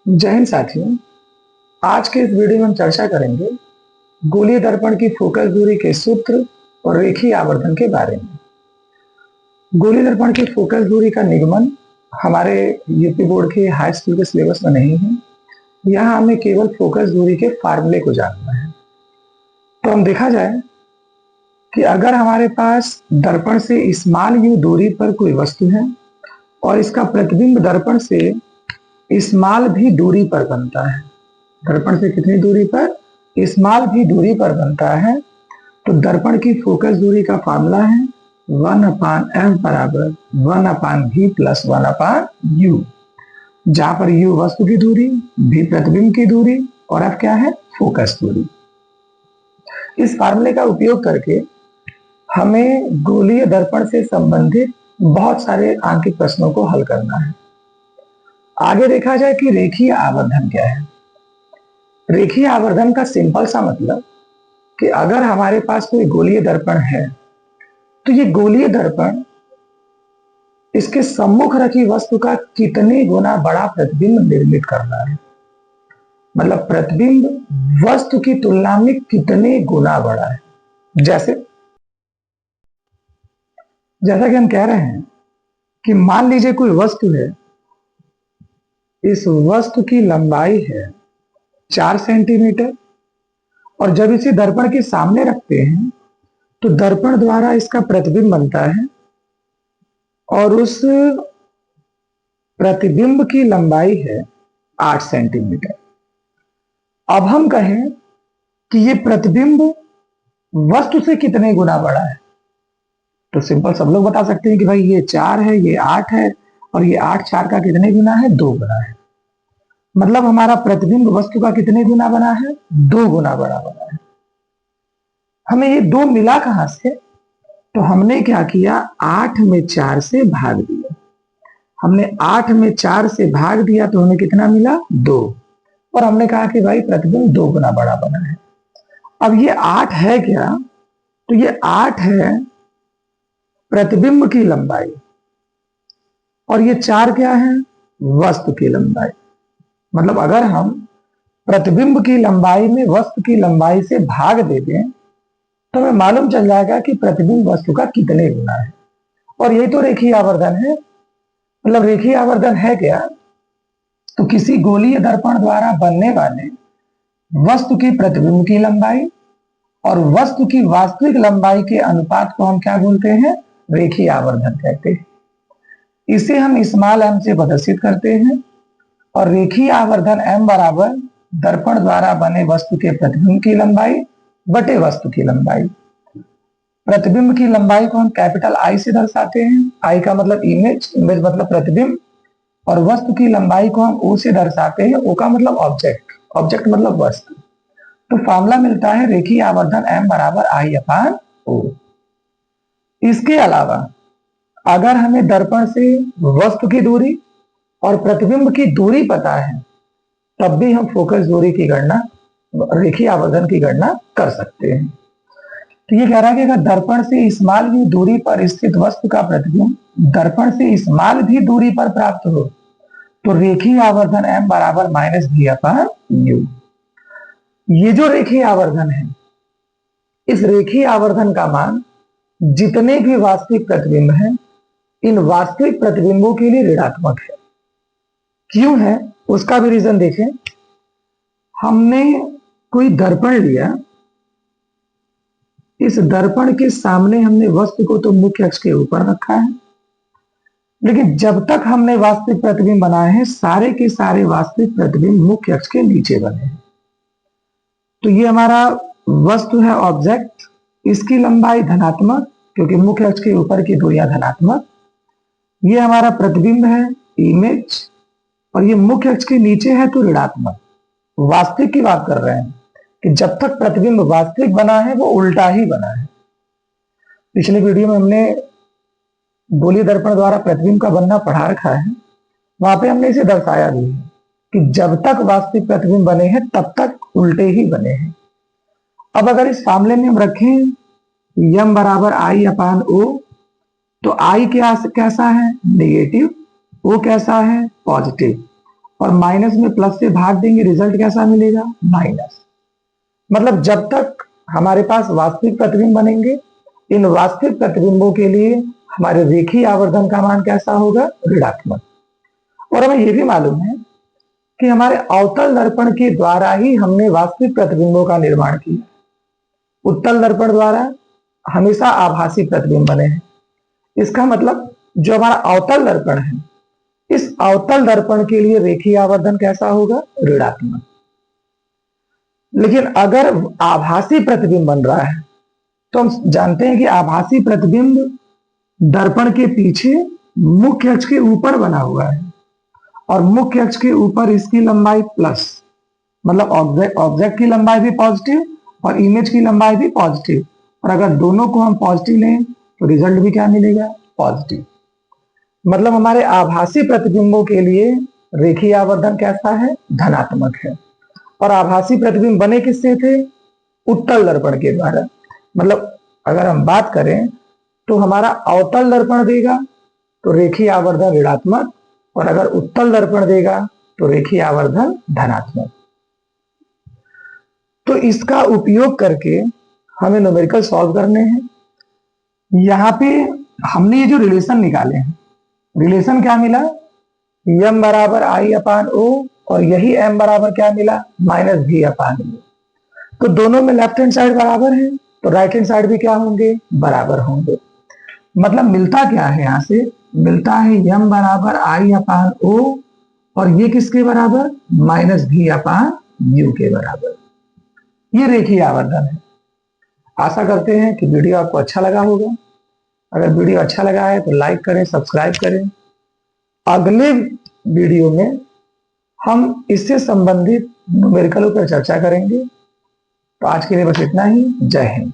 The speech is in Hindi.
जय हिंद साथियों। आज के इस वीडियो में हम चर्चा करेंगे गोलीय दर्पण की फोकस दूरी के सूत्र और रेखीय आवर्धन के बारे में। गोलीय दर्पण की फोकस दूरी का निगमन हमारे यूपी बोर्ड के हाई स्कूल के सिलेबस में नहीं है। यहाँ हमें केवल फोकस दूरी के फार्मूले को जानना है। तो हम देखा जाए कि अगर हमारे पास दर्पण से स्मॉल यू दूरी पर कोई वस्तु है और इसका प्रतिबिंब दर्पण से स्मॉल भी दूरी पर बनता है, दर्पण से कितनी दूरी पर? स्मॉल भी दूरी पर बनता है, तो दर्पण की फोकस दूरी का फॉर्मूला है 1/f बराबर 1/v प्लस 1/u, जहां पर u वस्तु की दूरी, v प्रतिबिंब की दूरी और f क्या है? फोकस दूरी। इस फार्मूले का उपयोग करके हमें गोलीय दर्पण से संबंधित बहुत सारे आंकिक प्रश्नों को हल करना है। आगे देखा जाए कि रेखीय आवर्धन क्या है। रेखीय आवर्धन का सिंपल सा मतलब कि अगर हमारे पास कोई गोलीय दर्पण है तो ये गोलीय दर्पण इसके सम्मुख रखी वस्तु का कितने गुना बड़ा प्रतिबिंब निर्मित कर रहा है, मतलब प्रतिबिंब वस्तु की तुलना में कितने गुना बड़ा है। जैसा कि हम कह रहे हैं कि मान लीजिए कोई वस्तु है, इस वस्तु की लंबाई है 4 सेंटीमीटर और जब इसे दर्पण के सामने रखते हैं तो दर्पण द्वारा इसका प्रतिबिंब बनता है और उस प्रतिबिंब की लंबाई है 8 सेंटीमीटर। अब हम कहें कि ये प्रतिबिंब वस्तु से कितने गुना बड़ा है, तो सिंपल सब लोग बता सकते हैं कि भाई ये 4 है, ये 8 है और ये 8 4 का कितने गुना है? 2 गुना है। मतलब हमारा प्रतिबिंब वस्तु का कितने गुना बना है? 2 गुना बड़ा बना है। हमें ये 2 मिला कहां से? तो हमने क्या किया, 8 में 4 से भाग दिया। हमने 8 में 4 से भाग दिया तो हमें कितना मिला? 2। और हमने कहा कि भाई प्रतिबिंब 2 गुना बड़ा बना है। अब ये 8 है क्या? तो ये 8 है प्रतिबिंब की लंबाई और ये 4 क्या है? वस्तु की लंबाई। मतलब अगर हम प्रतिबिंब की लंबाई में वस्तु की लंबाई से भाग दे दें तो हमें मालूम चल जाएगा कि प्रतिबिंब वस्तु का कितने गुना है। और यही तो रेखीय आवर्धन है। मतलब रेखीय आवर्धन है क्या? तो किसी गोलीय दर्पण द्वारा बनने वाले वस्तु की प्रतिबिंब की लंबाई और वस्तु की वास्तविक लंबाई के अनुपात को हम क्या बोलते हैं? रेखीय आवर्धन कहते हैं। इसे हम स्मॉल m से प्रदर्शित करते हैं और रेखीय आवर्धन m बराबर दर्पण द्वारा बने वस्तु के प्रतिबिंब की लंबाई बटे वस्तु की लंबाई। प्रतिबिंब की लंबाई को हम कैपिटल I से दर्शाते हैं, I का मतलब इमेज, इमेज मतलब प्रतिबिंब, और वस्तु की लंबाई को हम O से दर्शाते हैं, O का मतलब ऑब्जेक्ट, ऑब्जेक्ट मतलब वस्तु। तो फॉर्मूला मिलता है रेखीय आवर्धन m बराबर I/O। इसके अलावा अगर हमें दर्पण से वस्तु की दूरी और प्रतिबिंब की दूरी पता है तब भी हम फोकस दूरी की गणना, रेखीय आवर्धन की गणना कर सकते हैं। तो ये कह रहा है कि अगर दर्पण से स्मॉल भी दूरी पर स्थित वस्तु का प्रतिबिंब दर्पण से स्मॉल भी दूरी पर प्राप्त हो तो रेखीय आवर्धन m बराबर -v/u। ये जो रेखीय आवर्धन है, इस रेखीय आवर्धन का मान जितने भी वास्तविक प्रतिबिंब हैं, इन वास्तविक प्रतिबिंबों के लिए ऋणात्मक है। क्यों है उसका भी रीजन देखें। हमने कोई दर्पण लिया, इस दर्पण के सामने हमने वस्तु को तो मुख्य अक्ष के ऊपर रखा है, लेकिन जब तक हमने वास्तविक प्रतिबिंब बनाए हैं सारे के सारे वास्तविक प्रतिबिंब मुख्य अक्ष के नीचे बने हैं। तो ये हमारा वस्तु है ऑब्जेक्ट, इसकी लंबाई धनात्मक क्योंकि मुख्य अक्ष के ऊपर की दूरियां धनात्मक। ये हमारा प्रतिबिंब है इमेज और ये मुख्य अक्ष के नीचे है तो ऋणात्मक। वास्तविक की बात कर रहे हैं कि जब तक प्रतिबिंब वास्तविक बना है वो उल्टा ही बना है। पिछले वीडियो में हमने गोलीय दर्पण द्वारा प्रतिबिंब का बनना पढ़ा रखा है, वहां पे हमने इसे दर्शाया भी है कि जब तक वास्तविक प्रतिबिंब बने हैं तब तक उल्टे ही बने हैं। अब अगर इस फार्मूले में हम रखें m बराबर I/O, तो I कैसा है? नेगेटिव, O कैसा है? पॉजिटिव। और माइनस में प्लस से भाग देंगे, रिजल्ट कैसा मिलेगा? माइनस। मतलब जब तक हमारे पास वास्तविक प्रतिबिंब बनेंगे, इन वास्तविक प्रतिबिंबों के लिए हमारे रेखीय आवर्धन का मान कैसा होगा? ऋणात्मक। और हमें यह भी मालूम है कि हमारे अवतल दर्पण के द्वारा ही हमने वास्तविक प्रतिबिंबों का निर्माण किया। उत्तल दर्पण द्वारा हमेशा आभासी प्रतिबिंब बने हैं। इसका मतलब जो हमारा अवतल दर्पण है, इस अवतल दर्पण के लिए रेखीय आवर्धन कैसा होगा? ऋणात्मक। लेकिन अगर आभासी प्रतिबिंब बन रहा है तो हम जानते हैं कि आभासी प्रतिबिंब दर्पण के पीछे मुख्य अक्ष के ऊपर बना हुआ है, और मुख्य अक्ष के ऊपर इसकी लंबाई प्लस, मतलब ऑब्जेक्ट की लंबाई भी पॉजिटिव और इमेज की लंबाई भी पॉजिटिव, और अगर दोनों को हम पॉजिटिव लें तो रिजल्ट भी क्या मिलेगा? पॉजिटिव। मतलब हमारे आभासी प्रतिबिंबों के लिए रेखीय आवर्धन कैसा है? धनात्मक है। और आभासी प्रतिबिंब बने किससे थे? उत्तल दर्पण के द्वारा। मतलब अगर हम बात करें तो हमारा अवतल दर्पण देगा तो रेखीय आवर्धन ऋणात्मक, और अगर उत्तल दर्पण देगा तो रेखीय आवर्धन धनात्मक। तो इसका उपयोग करके हमें न्यूमेरिकल सॉल्व करने हैं। यहाँ पे हमने ये जो रिलेशन निकाले हैं, रिलेशन क्या मिला? m बराबर आई अपान ओ, और यही m बराबर क्या मिला? माइनस भी अपान ओ। तो दोनों में लेफ्ट हैंड साइड बराबर है तो राइट हैंड साइड भी क्या होंगे? बराबर होंगे। मतलब मिलता क्या है? यहां से मिलता है m बराबर आई अपान ओ, और ये किसके बराबर? माइनस भी अपान यू के बराबर। ये रेखीय आवर्धन है। आशा करते हैं कि वीडियो आपको अच्छा लगा होगा। अगर वीडियो अच्छा लगा है तो लाइक करें, सब्सक्राइब करें। अगले वीडियो में हम इससे संबंधित न्यूमेरिकलों पर चर्चा करेंगे। तो आज के लिए बस इतना ही। जय हिंद।